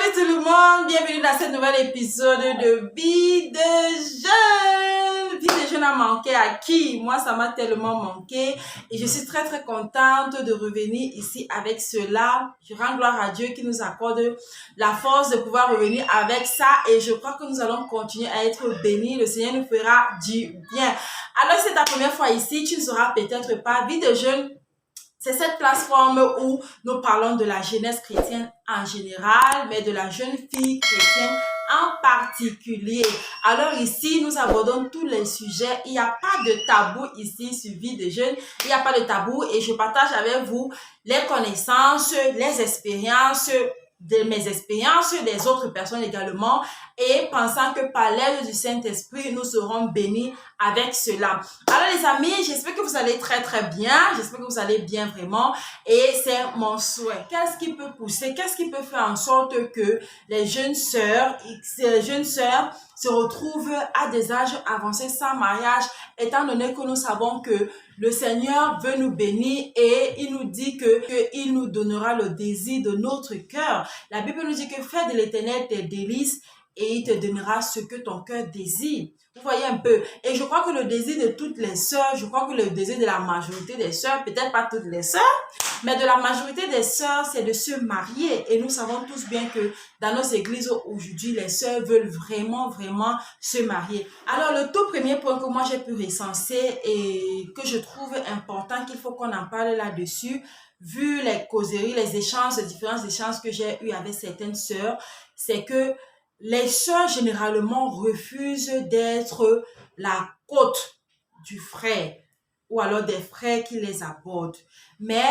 Salut tout le monde, bienvenue dans ce nouvel épisode de Vie de Jeune. Vie de Jeune a manqué à qui? Moi, ça m'a tellement manqué et je suis très contente de revenir ici avec cela. Je rends gloire à Dieu qui nous accorde la force de pouvoir revenir avec ça et je crois que nous allons continuer à être bénis. Le Seigneur nous fera du bien. Alors, si c'est ta première fois ici, tu ne sauras peut-être pas. Vie de Jeune, c'est cette plateforme où nous parlons de la jeunesse chrétienne en général, mais de la jeune fille chrétienne en particulier. Alors ici, nous abordons tous les sujets. Il n'y a pas de tabou ici sur Vie de Jeune. Il n'y a pas de tabou et je partage avec vous les connaissances, les expériences, de mes expériences, des autres personnes également, et pensant que par l'aide du Saint-Esprit, nous serons bénis avec cela. Alors les amis, j'espère que vous allez très bien, j'espère que vous allez bien vraiment, et c'est mon souhait. Qu'est-ce qui peut pousser, qu'est-ce qui peut faire en sorte que les jeunes sœurs se retrouvent à des âges avancés sans mariage, étant donné que nous savons que le Seigneur veut nous bénir et il nous dit qu'il nous donnera le désir de notre cœur. La Bible nous dit que fais de l'Éternel tes délices et il te donnera ce que ton cœur désire. Vous voyez un peu. Et je crois que le désir de toutes les sœurs, je crois que le désir de la majorité des sœurs, peut-être pas toutes les sœurs, mais de la majorité des sœurs, c'est de se marier. Et nous savons tous bien que dans nos églises aujourd'hui, les sœurs veulent vraiment se marier. Alors, le tout premier point que moi j'ai pu recenser et que je trouve important, qu'il faut qu'on en parle là-dessus, vu les causeries, les échanges, les différents échanges que j'ai eus avec certaines sœurs, c'est que les sœurs généralement refusent d'être la côte du frère ou alors des frères qui les abordent. Mais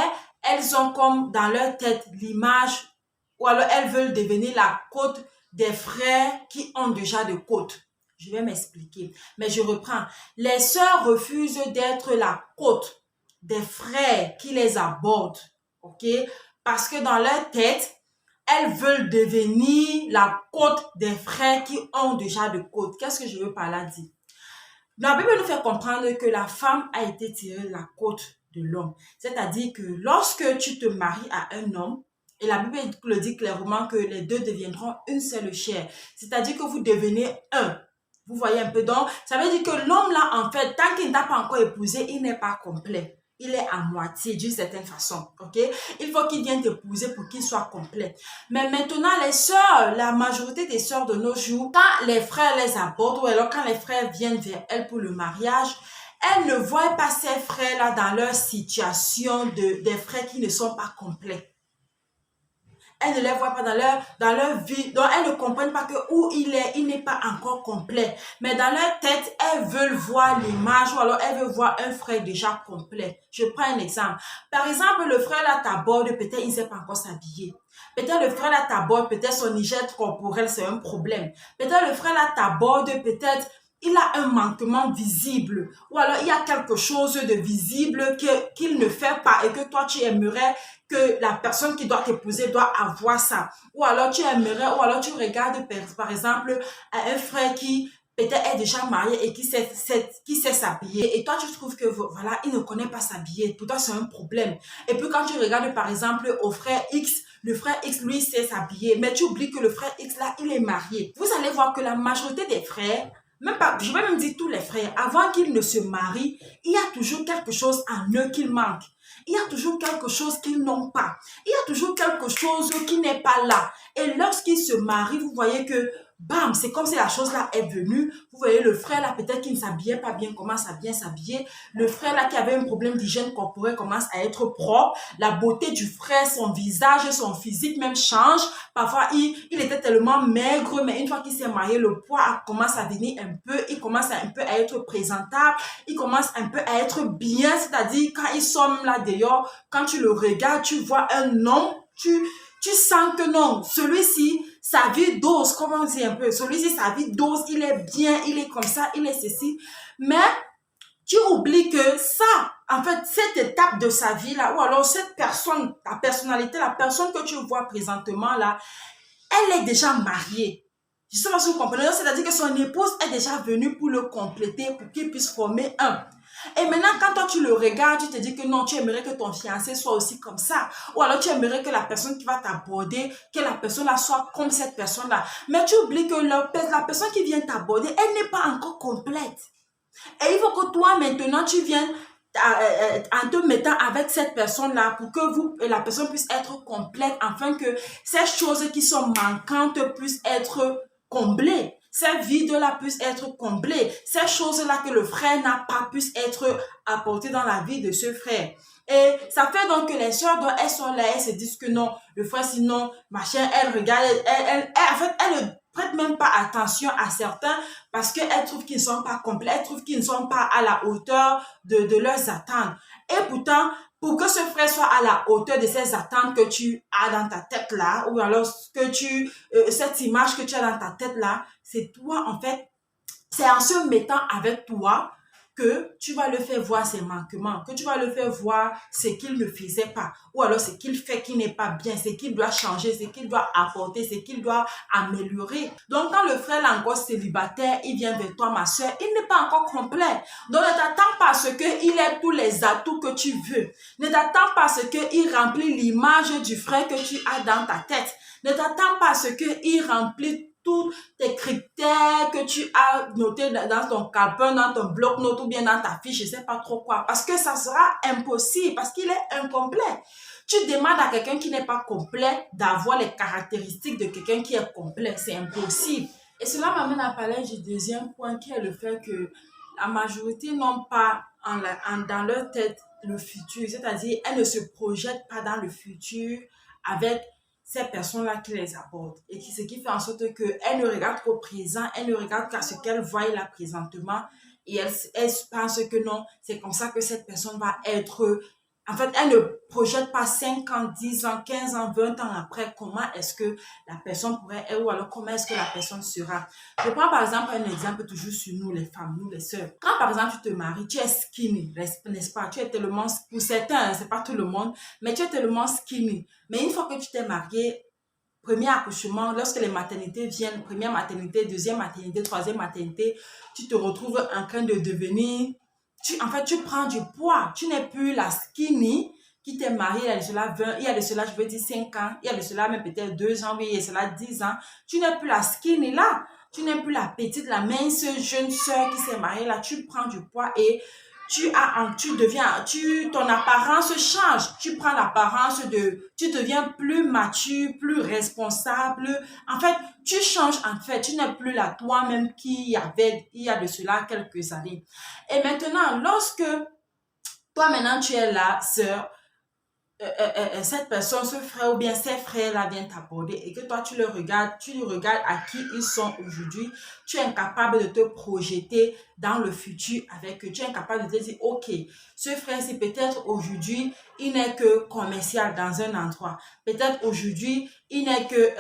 elles ont comme dans leur tête l'image ou alors elles veulent devenir la côte des frères qui ont déjà de côte. Je vais m'expliquer. Mais je reprends. Les sœurs refusent d'être la côte des frères qui les abordent. OK? Parce que dans leur tête, elles veulent devenir la côte des frères qui ont déjà de côte. Qu'est-ce que je veux par là dire? La Bible nous fait comprendre que la femme a été tirée de la côte de l'homme. C'est-à-dire que lorsque tu te maries à un homme, et la Bible le dit clairement que les deux deviendront une seule chair. C'est-à-dire que vous devenez un. Vous voyez un peu donc, ça veut dire que l'homme là, en fait, tant qu'il n'a pas encore épousé, il n'est pas complet. Il est à moitié d'une certaine façon, ok? Il faut qu'il vienne t'épouser pour qu'il soit complet. Mais maintenant, les sœurs, la majorité des sœurs de nos jours, quand les frères les abordent ou alors quand les frères viennent vers elles pour le mariage, elles ne voient pas ces frères-là dans leur situation des frères qui ne sont pas complets. Elles ne les voient pas dans leur vie. Donc, elles ne comprennent pas que où il est, il n'est pas encore complet. Mais dans leur tête, elles veulent voir l'image ou alors elles veulent voir un frère déjà complet. Je prends un exemple. Par exemple, le frère là t'aborde, peut-être il ne sait pas encore s'habiller. Peut-être le frère là t'aborde, peut-être son hygiène corporelle, c'est un problème. Peut-être le frère là t'aborde, peut-être il a un manquement visible ou alors il y a quelque chose de visible qu'il ne fait pas et que toi tu aimerais que la personne qui doit t'épouser doit avoir ça. Ou alors tu aimerais, ou alors tu regardes par exemple un frère qui peut-être est déjà marié et qui sait s'habiller. Et toi tu trouves que voilà, il ne connaît pas s'habiller. Pour toi c'est un problème. Et puis quand tu regardes par exemple au frère X, le frère X lui sait s'habiller. Mais tu oublies que le frère X là, il est marié. Vous allez voir que la majorité des frères, même pas, je vais même dire tous les frères, avant qu'ils ne se marient, il y a toujours quelque chose en eux qu'il manque. Il y a toujours quelque chose qu'ils n'ont pas. Il y a toujours quelque chose qui n'est pas là. Et lorsqu'ils se marient, vous voyez que, bam, c'est comme si la chose-là est venue. Vous voyez le frère là, peut-être qu'il ne s'habillait pas bien, commence à bien s'habiller. Le frère là qui avait un problème d'hygiène corporelle commence à être propre. La beauté du frère, son visage, son physique même change. Parfois, il était tellement maigre, mais une fois qu'il s'est marié, le poids commence à venir un peu. Il commence un peu à être présentable. Il commence un peu à être bien. C'est-à-dire, quand ils sont là dehors, quand tu le regardes, tu vois un homme, tu sens que non, celui-ci, sa vie dose, comment on dit un peu, celui-ci, sa vie dose, il est bien, il est comme ça, il est ceci. Mais tu oublies que ça, en fait, cette étape de sa vie là, ou alors cette personne, ta personnalité, la personne que tu vois présentement là, elle est déjà mariée. Je sais pas si vous comprenez. C'est-à-dire que son épouse est déjà venue pour le compléter, pour qu'il puisse former un. Et maintenant, quand toi, tu le regardes, tu te dis que non, tu aimerais que ton fiancé soit aussi comme ça. Ou alors, tu aimerais que la personne qui va t'aborder, que la personne-là soit comme cette personne-là. Mais tu oublies que la personne qui vient t'aborder, elle n'est pas encore complète. Et il faut que toi, maintenant, tu viennes en te mettant avec cette personne-là pour que la personne puisse être complète afin que ces choses qui sont manquantes puissent être comblées. Ces vides-là puissent être comblés. Ces choses-là que le frère n'a pas puissent être apportées dans la vie de ce frère. Et ça fait donc que les sœurs, elles sont là, elles se disent que non, le frère, sinon, machin, elles regardent, en fait, elles ne prêtent même pas attention à certains parce qu'elles trouvent qu'ils ne sont pas complets, elles trouvent qu'ils ne sont pas à la hauteur de leurs attentes. Et pourtant, pour que ce frère soit à la hauteur de ces attentes que tu as dans ta tête là, ou alors cette image que tu as dans ta tête là, c'est toi en fait, c'est en se mettant avec toi que tu vas le faire voir ses manquements, que tu vas le faire voir ce qu'il ne faisait pas, ou alors ce qu'il fait qui n'est pas bien, ce qu'il doit changer, ce qu'il doit apporter, ce qu'il doit améliorer. Donc, quand le frère est encore célibataire, il vient vers toi, ma soeur, il n'est pas encore complet. Donc, ne t'attends pas à ce qu'il ait tous les atouts que tu veux. Ne t'attends pas à ce qu'il remplisse l'image du frère que tu as dans ta tête. Ne t'attends pas à ce qu'il remplisse tous tes critères que tu as notés dans ton calepin, dans ton bloc-notes ou bien dans ta fiche, je ne sais pas trop quoi. Parce que ça sera impossible, parce qu'il est incomplet. Tu demandes à quelqu'un qui n'est pas complet d'avoir les caractéristiques de quelqu'un qui est complet. C'est impossible. Et cela m'amène à parler du deuxième point qui est le fait que la majorité n'ont pas dans leur tête le futur. C'est-à-dire, elles ne se projettent pas dans le futur avec ces personnes-là qui les abordent. Et ce qui fait en sorte qu'elles ne regardent qu'au présent, elles ne regardent qu'à ce qu'elles voient là présentement. Et elles pensent que non, c'est comme ça que cette personne va être. En fait, elles ne projettent pas 5 ans, 10 ans, 15 ans, 20 ans après comment est-ce que la personne pourrait être ou alors comment est-ce que la personne sera. Je prends par exemple un exemple toujours sur nous les femmes, nous les sœurs. Quand par exemple tu te maries, tu es skinny, n'est-ce pas? Tu es tellement, pour certains, c'est pas tout le monde, mais tu es tellement skinny. Mais une fois que tu t'es mariée, premier accouchement, lorsque les maternités viennent, première maternité, deuxième maternité, troisième maternité, tu te retrouves en train de devenir, en fait, tu prends du poids. Tu n'es plus la skinny qui t'est mariée il y a de cela 20, il y a de cela, je veux dire 5 ans, il y a de cela même peut-être 2 ans, oui, il y a de cela 10 ans. Tu n'es plus la skinny là. Tu n'es plus la petite, la mince jeune sœur qui s'est mariée là. Tu prends du poids et ton apparence change. Tu prends l'apparence tu deviens plus mature, plus responsable. En fait, tu changes en fait. Tu n'es plus la toi-même il y a de cela quelques années. Et maintenant, lorsque toi maintenant tu es là, sœur, cette personne, ce frère ou bien ces frères-là viennent t'aborder et que toi tu le regardes à qui ils sont aujourd'hui, tu es incapable de te projeter dans le futur avec eux. Tu es incapable de te dire, ok, ce frère-ci peut-être aujourd'hui, il n'est que commercial dans un endroit. Peut-être aujourd'hui, il n'est que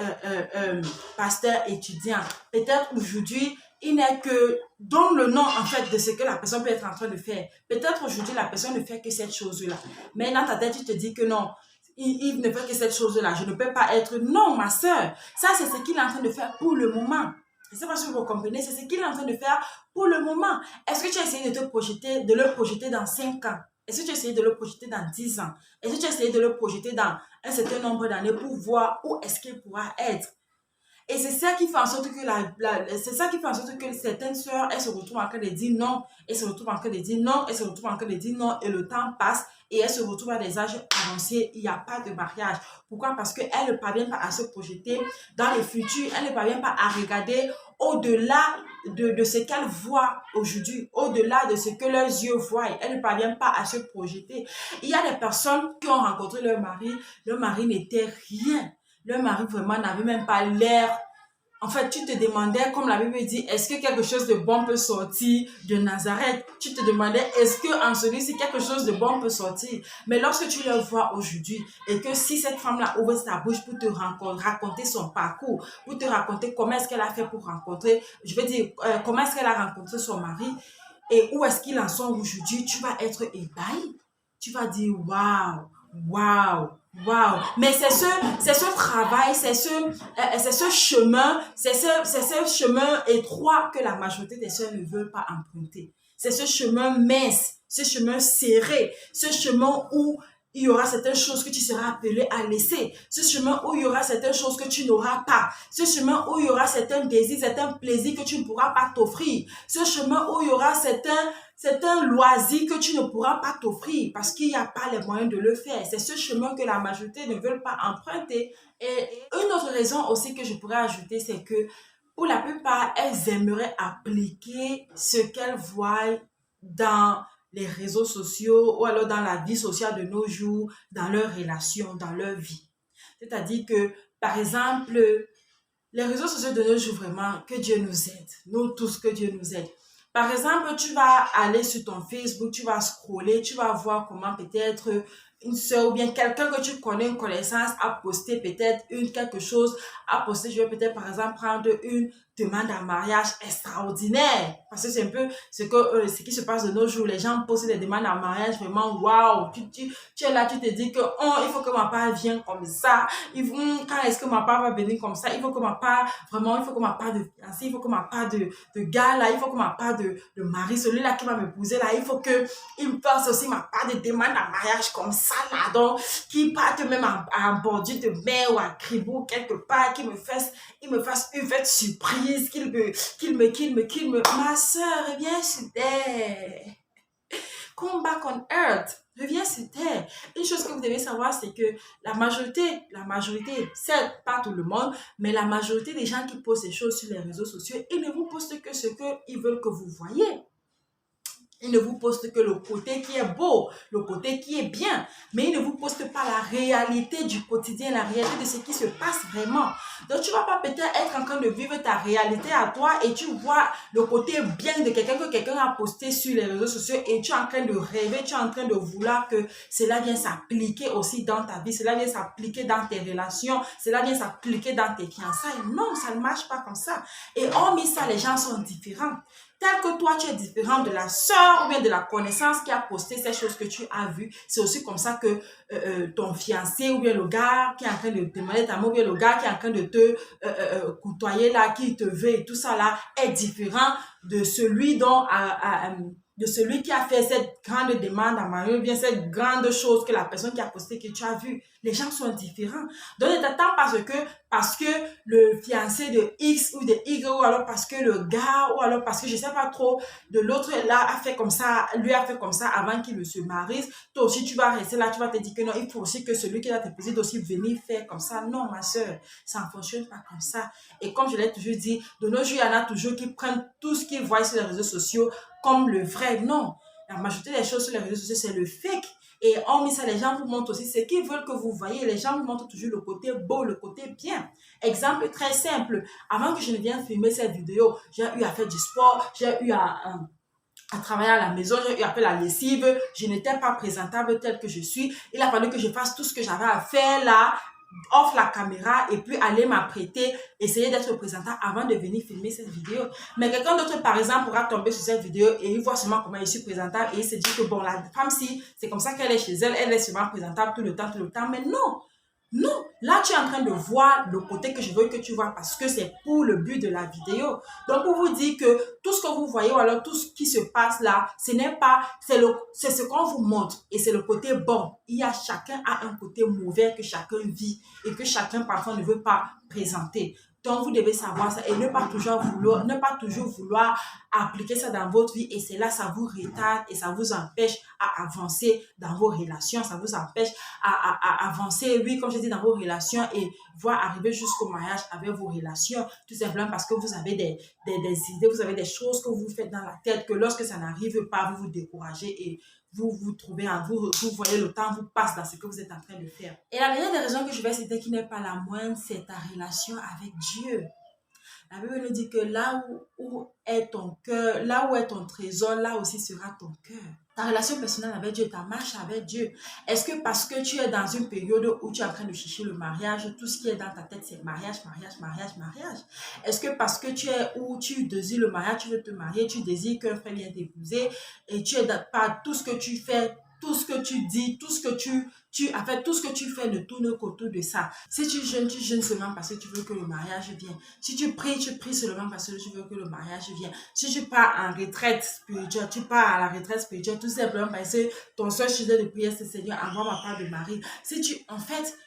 pasteur étudiant. Peut-être aujourd'hui, il n'est que donne le nom en fait de ce que la personne peut être en train de faire. Peut-être aujourd'hui la personne ne fait que cette chose-là. Mais dans ta tête, tu te dis que non, il ne fait que cette chose-là. Je ne peux pas être. Non, ma soeur, ça c'est ce qu'il est en train de faire pour le moment. Je ne sais pas si vous comprenez, c'est ce qu'il est en train de faire pour le moment. Est-ce que tu as essayé de le projeter dans 5 ans? Est-ce que tu as essayé de le projeter dans 10 ans? Est-ce que tu as essayé de le projeter dans un certain nombre d'années pour voir où est-ce qu'il pourra être? Et c'est ça qui fait en sorte que certaines sœurs, elles se retrouvent en train de dire non, elles se retrouvent en train de dire non, elles se retrouvent en train de dire non, et le temps passe, et elles se retrouvent à des âges avancés, il n'y a pas de mariage. Pourquoi? Parce qu'elles ne parviennent pas à se projeter dans le futur, elles ne parviennent pas à regarder au-delà de ce qu'elles voient aujourd'hui, au-delà de ce que leurs yeux voient, elles ne parviennent pas à se projeter. Il y a des personnes qui ont rencontré leur mari n'était rien. Leur mari vraiment n'avait même pas l'air. En fait, tu te demandais, comme la Bible dit, est-ce que quelque chose de bon peut sortir de Nazareth? Tu te demandais, est-ce qu'en celui-ci, quelque chose de bon peut sortir? Mais lorsque tu le vois aujourd'hui, et que si cette femme-là ouvre sa bouche pour te raconter son parcours, pour te raconter comment est-ce qu'elle a fait pour rencontrer, je veux dire, comment est-ce qu'elle a rencontré son mari, et où est-ce qu'ils en sont aujourd'hui, tu vas être ébahi. Tu vas dire, waouh, waouh. Wow, mais c'est ce travail, c'est ce chemin, c'est ce chemin étroit que la majorité des sœurs ne veulent pas emprunter. c'est ce chemin mince, ce chemin serré, ce chemin où il y aura certaines choses que tu seras appelé à laisser. Ce chemin où il y aura certaines choses que tu n'auras pas. Ce chemin où il y aura certains désirs, certains plaisirs que tu ne pourras pas t'offrir. Ce chemin où il y aura certains loisirs que tu ne pourras pas t'offrir parce qu'il n'y a pas les moyens de le faire. C'est ce chemin que la majorité ne veulent pas emprunter. Et une autre raison aussi que je pourrais ajouter, c'est que pour la plupart, elles aimeraient appliquer ce qu'elles voient dans les réseaux sociaux ou alors dans la vie sociale de nos jours, dans leurs relations, dans leur vie. C'est-à-dire que, par exemple, les réseaux sociaux de nos jours, vraiment, que Dieu nous aide. Nous tous, que Dieu nous aide. Par exemple, tu vas aller sur ton Facebook, tu vas scroller, tu vas voir comment peut-être une soeur ou bien quelqu'un que tu connais, une connaissance, a posté peut-être quelque chose, a posté, je vais peut-être par exemple prendre une demande en mariage extraordinaire. Parce que c'est un peu ce qui se passe de nos jours. Les gens posent des demandes en mariage vraiment waouh. Tu es là, tu te dis que oh, il faut que ma part vienne comme ça. Quand est-ce que ma part va venir comme ça? Il faut que ma part, vraiment, il faut que ma part de fiancé, il faut que ma part de gars là, il faut que ma part de mari, celui-là qui va m'épouser là, il faut que il me fasse aussi ma part de demande en mariage comme ça là. Donc, qui parte même en bordure de mer ou à Cribou quelque part, il me fasse une fête surprise, qu'il me. Ma soeur, reviens sur terre. Come back on earth. Reviens sur terre. Une chose que vous devez savoir, c'est que la majorité, certes, pas tout le monde, mais la majorité des gens qui postent ces choses sur les réseaux sociaux, ils ne vous postent que ce qu'ils veulent que vous voyez. Ils ne vous postent que le côté qui est beau, le côté qui est bien, mais ils ne vous postent pas la réalité du quotidien, la réalité de ce qui se passe vraiment. Donc, tu ne vas pas peut-être être en train de vivre ta réalité à toi et tu vois le côté bien de quelqu'un que quelqu'un a posté sur les réseaux sociaux et tu es en train de rêver, tu es en train de vouloir que cela vienne s'appliquer aussi dans ta vie, cela vienne s'appliquer dans tes relations, cela vienne s'appliquer dans tes fiançailles. Non, ça ne marche pas comme ça. Et hormis ça, les gens sont différents. Tel que toi, tu es différent de la sœur ou bien de la connaissance qui a posté ces choses que tu as vues. C'est aussi comme ça que ton fiancé ou bien le gars qui est en train de te demander ta main ou bien le gars qui est en train de te côtoyer là, qui te veut et tout ça là, est différent de celui de celui qui a fait cette grande demande à mariage, ou bien cette grande chose que la personne qui a posté que tu as vu. Les gens sont différents. Donc, ne t'attends parce que le fiancé de X ou de Y, ou alors parce que le gars, ou alors parce que je ne sais pas trop, de l'autre là a fait comme ça, lui a fait comme ça avant qu'il ne se marie. Toi aussi, tu vas rester là, tu vas te dire que non, il faut aussi que celui qui va t'épouser doit aussi venir faire comme ça. Non, ma soeur, ça ne fonctionne pas comme ça. Et comme je l'ai toujours dit, de nos jours, il y en a toujours qui prennent tout ce qu'ils voient sur les réseaux sociaux comme le vrai. Non, la majorité des choses sur les réseaux sociaux, c'est le fake. Et hormis ça, les gens vous montrent aussi ce qu'ils veulent que vous voyez. Les gens vous montrent toujours le côté beau, le côté bien. Exemple très simple. Avant que je ne vienne filmer cette vidéo, j'ai eu à faire du sport, j'ai eu à travailler à la maison, j'ai eu à faire la lessive. Je n'étais pas présentable telle que je suis. Il a fallu que je fasse tout ce que j'avais à faire là, off la caméra et puis aller m'apprêter, essayer d'être présentable avant de venir filmer cette vidéo. Mais quelqu'un d'autre, par exemple, pourra tomber sur cette vidéo et il voit seulement comment je suis présentable et il se dit que bon, la femme, si c'est comme ça qu'elle est chez elle, elle est seulement présentable tout le temps. Mais non, non, là tu es en train de voir le côté que je veux que tu vois parce que c'est pour le but de la vidéo. Donc pour vous dire que tout ce que vous voyez ou alors tout ce qui se passe là, ce n'est pas, c'est ce qu'on vous montre et c'est le côté bon. Chacun a un côté mauvais que chacun vit et que chacun parfois ne veut pas présenter. Donc, vous devez savoir ça et ne pas toujours vouloir appliquer ça dans votre vie et c'est là, ça vous retarde et ça vous empêche à avancer dans vos relations, ça vous empêche à avancer, oui, comme je dis, dans vos relations et voir arriver jusqu'au mariage avec vos relations, tout simplement parce que vous avez des idées, vous avez des choses que vous faites dans la tête que lorsque ça n'arrive pas, vous vous découragez et vous voyez le temps vous passe dans ce que vous êtes en train de faire. Et la dernière des raisons que je vais citer qui n'est pas la moindre, c'est ta relation avec Dieu. La Bible nous dit que là où est ton cœur, là où est ton trésor, là aussi sera ton cœur. Ta relation personnelle avec Dieu, ta marche avec Dieu. Est-ce que parce que tu es dans une période où tu es en train de chercher le mariage, tout ce qui est dans ta tête, c'est mariage? Est-ce que parce que tu es où tu désires le mariage, tu veux te marier, tu désires qu'un frère vienne t'épouser et tu es pas tout ce que tu fais, tout ce que tu dis, tout ce que en fait, tout ce que tu fais ne tourne qu'autour de ça. Si tu jeûnes seulement parce que tu veux que le mariage vienne. Si tu pries seulement parce que tu veux que le mariage vienne. Si tu pars en retraite spirituelle, tu pars à la retraite spirituelle tout simplement parce que ton seul sujet de prière, c'est Seigneur, envoie ma part de mari. En fait,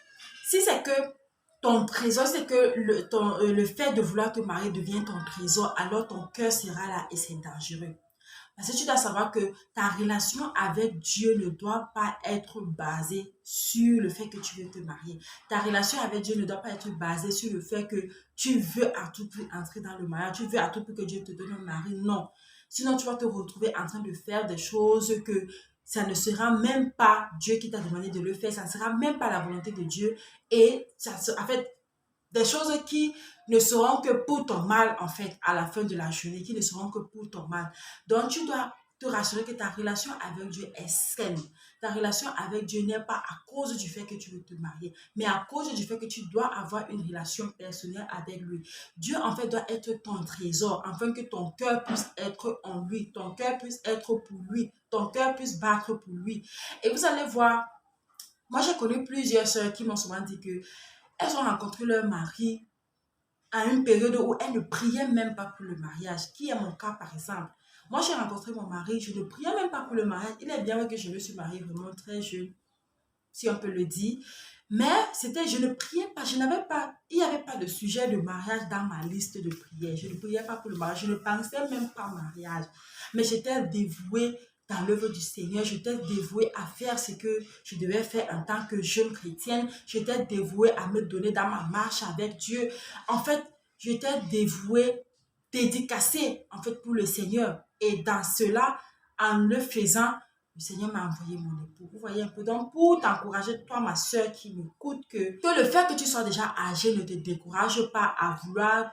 si c'est que ton trésor, c'est que le fait de vouloir te marier devient ton trésor, alors ton cœur sera là et c'est dangereux. Parce que tu dois savoir que ta relation avec Dieu ne doit pas être basée sur le fait que tu veux te marier. Ta relation avec Dieu ne doit pas être basée sur le fait que tu veux à tout prix entrer dans le mariage, tu veux à tout prix que Dieu te donne un mari. Non. Sinon, tu vas te retrouver en train de faire des choses que ça ne sera même pas Dieu qui t'a demandé de le faire, ça ne sera même pas la volonté de Dieu. Et en fait, des choses qui ne seront que pour ton mal, en fait, à la fin de la journée, qui ne seront que pour ton mal. Donc, tu dois te rassurer que ta relation avec Dieu est saine. Ta relation avec Dieu n'est pas à cause du fait que tu veux te marier, mais à cause du fait que tu dois avoir une relation personnelle avec lui. Dieu, en fait, doit être ton trésor, afin que ton cœur puisse être en lui, ton cœur puisse être pour lui, ton cœur puisse battre pour lui. Et vous allez voir, moi, j'ai connu plusieurs sœurs qui m'ont souvent dit que elles ont rencontré leur mari à une période où elles ne priaient même pas pour le mariage, qui est mon cas par exemple. Moi, j'ai rencontré mon mari, je ne priais même pas pour le mariage. Il est bien vrai que je me suis mariée vraiment très jeune, si on peut le dire. Mais je ne priais pas, il n'y avait pas de sujet de mariage dans ma liste de prières. Je ne priais pas pour le mariage, je ne pensais même pas au mariage. Mais j'étais dévouée dans l'œuvre du Seigneur, j'étais dévouée à faire ce que je devais faire en tant que jeune chrétienne. J'étais dévouée à me donner dans ma marche avec Dieu. En fait, j'étais dévouée, dédicacée en fait pour le Seigneur. Et dans cela, en le faisant, le Seigneur m'a envoyé mon époux. Vous voyez un peu. Donc, pour t'encourager, toi, ma soeur qui m'écoute, que le fait que tu sois déjà âgé ne te décourage pas à vouloir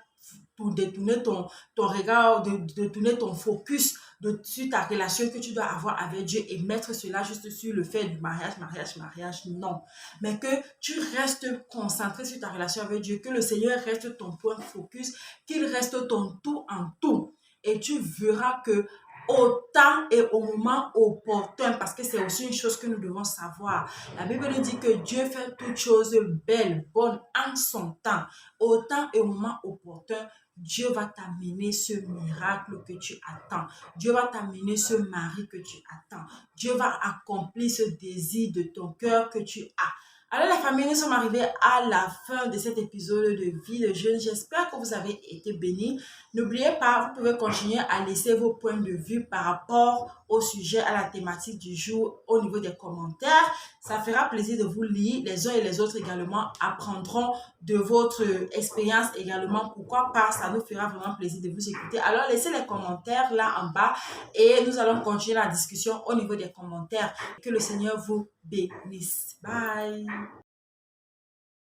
détourner ton regard, de tourner ton focus sur ta relation que tu dois avoir avec Dieu et mettre cela juste sur le fait du mariage, non. Mais que tu restes concentré sur ta relation avec Dieu, que le Seigneur reste ton point de focus, qu'il reste ton tout en tout. Et tu verras que au temps et au moment opportun, parce que c'est aussi une chose que nous devons savoir. La Bible nous dit que Dieu fait toutes choses belles, bonnes en son temps. Au temps et au moment opportun, Dieu va t'amener ce miracle que tu attends. Dieu va t'amener ce mari que tu attends. Dieu va accomplir ce désir de ton cœur que tu as. Alors la famille, nous sommes arrivés à la fin de cet épisode de Vie de Jeune. J'espère que vous avez été bénis. N'oubliez pas, vous pouvez continuer à laisser vos points de vue par rapport au sujet, à la thématique du jour au niveau des commentaires. Ça fera plaisir de vous lire. Les uns et les autres également apprendront de votre expérience également. Pourquoi pas, ça nous fera vraiment plaisir de vous écouter. Alors laissez les commentaires là en bas et nous allons continuer la discussion au niveau des commentaires. Que le Seigneur vous bénisse. Bye.